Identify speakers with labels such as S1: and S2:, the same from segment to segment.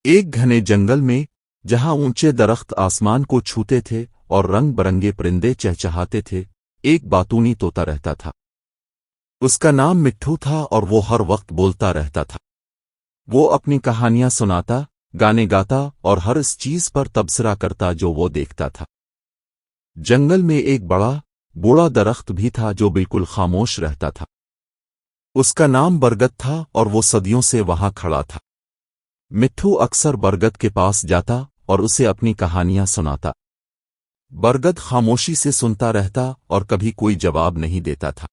S1: ایک گھنے جنگل میں جہاں اونچے درخت آسمان کو چھوتے تھے اور رنگ برنگے پرندے چہچہاتے تھے، ایک باتونی طوطا رہتا تھا۔ اس کا نام مٹھو تھا اور وہ ہر وقت بولتا رہتا تھا۔ وہ اپنی کہانیاں سناتا، گانے گاتا اور ہر اس چیز پر تبصرہ کرتا جو وہ دیکھتا تھا۔ جنگل میں ایک بڑا بوڑھا درخت بھی تھا جو بالکل خاموش رہتا تھا۔ اس کا نام برگد تھا اور وہ صدیوں سے وہاں کھڑا تھا۔ مٹھو اکثر برگد کے پاس جاتا اور اسے اپنی کہانیاں سناتا۔ برگد خاموشی سے سنتا رہتا اور کبھی کوئی جواب نہیں دیتا تھا۔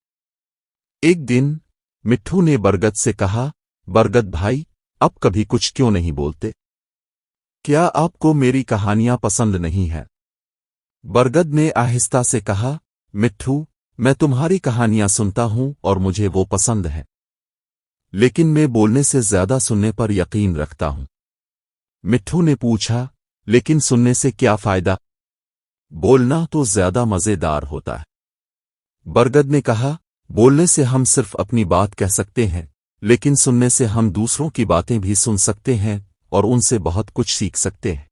S1: ایک دن مٹھو نے برگد سے کہا، برگد بھائی، اب کبھی کچھ کیوں نہیں بولتے؟ کیا آپ کو میری کہانیاں پسند نہیں ہیں؟ برگد نے آہستہ سے کہا، مٹھو، میں تمہاری کہانیاں سنتا ہوں اور مجھے وہ پسند ہے، لیکن میں بولنے سے زیادہ سننے پر یقین رکھتا ہوں۔ مٹھو نے پوچھا، لیکن سننے سے کیا فائدہ؟ بولنا تو زیادہ مزیدار ہوتا ہے۔ برگد نے کہا، بولنے سے ہم صرف اپنی بات کہہ سکتے ہیں، لیکن سننے سے ہم دوسروں کی باتیں بھی سن سکتے ہیں اور ان سے بہت کچھ سیکھ سکتے ہیں۔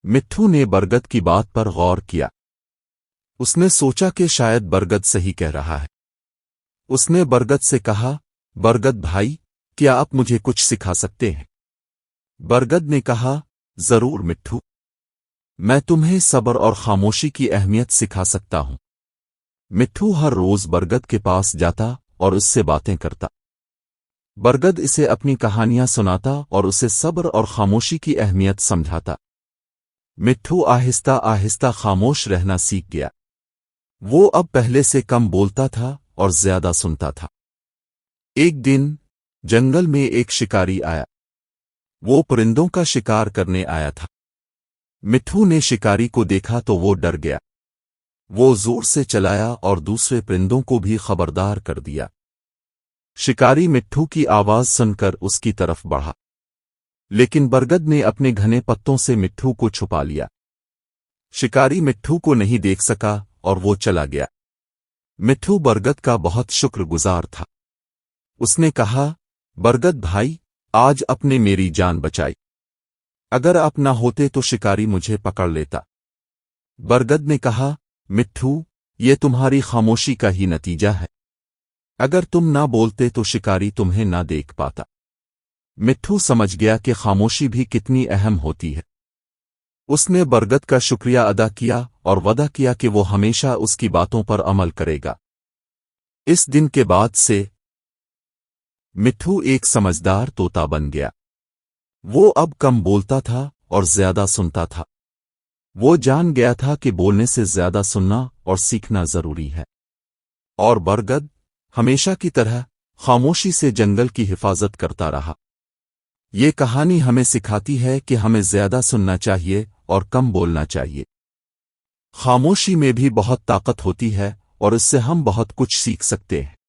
S1: مٹھو نے برگد کی بات پر غور کیا۔ اس نے سوچا کہ شاید برگد صحیح کہہ رہا ہے۔ اس نے برگد سے کہا، برگد بھائی، کیا آپ مجھے کچھ سکھا سکتے ہیں؟ برگد نے کہا، ضرور مٹھو، میں تمہیں صبر اور خاموشی کی اہمیت سکھا سکتا ہوں۔ مٹھو ہر روز برگد کے پاس جاتا اور اس سے باتیں کرتا۔ برگد اسے اپنی کہانیاں سناتا اور اسے صبر اور خاموشی کی اہمیت سمجھاتا۔ مٹھو آہستہ آہستہ خاموش رہنا سیکھ گیا۔ وہ اب پہلے سے کم بولتا تھا اور زیادہ سنتا تھا۔ ایک دن جنگل میں ایک شکاری آیا۔ وہ پرندوں کا شکار کرنے آیا تھا۔ مٹھو نے شکاری کو دیکھا تو وہ ڈر گیا۔ وہ زور سے چلایا اور دوسرے پرندوں کو بھی خبردار کر دیا۔ شکاری مٹھو کی آواز سن کر اس کی طرف بڑھا، لیکن برگد نے اپنے گھنے پتوں سے مٹھو کو چھپا لیا۔ شکاری مٹھو کو نہیں دیکھ سکا اور وہ چلا گیا۔ مٹھو برگد کا بہت شکر گزار تھا۔ اس نے کہا، برگد بھائی، آج آپ نے میری جان بچائی۔ اگر آپ نہ ہوتے تو شکاری مجھے پکڑ لیتا۔ برگد نے کہا، مٹھو، یہ تمہاری خاموشی کا ہی نتیجہ ہے۔ اگر تم نہ بولتے تو شکاری تمہیں نہ دیکھ پاتا۔ مٹھو سمجھ گیا کہ خاموشی بھی کتنی اہم ہوتی ہے۔ اس نے برگد کا شکریہ ادا کیا اور وعدہ کیا کہ وہ ہمیشہ اس کی باتوں پر عمل کرے گا۔ اس دن کے بعد سے مٹھو ایک سمجھدار طوطا بن گیا۔ وہ اب کم بولتا تھا اور زیادہ سنتا تھا۔ وہ جان گیا تھا کہ بولنے سے زیادہ سننا اور سیکھنا ضروری ہے۔ اور برگد ہمیشہ کی طرح خاموشی سے جنگل کی حفاظت کرتا رہا۔ یہ کہانی ہمیں سکھاتی ہے کہ ہمیں زیادہ سننا چاہیے اور کم بولنا چاہیے۔ خاموشی میں بھی بہت طاقت ہوتی ہے اور اس سے ہم بہت کچھ سیکھ سکتے ہیں۔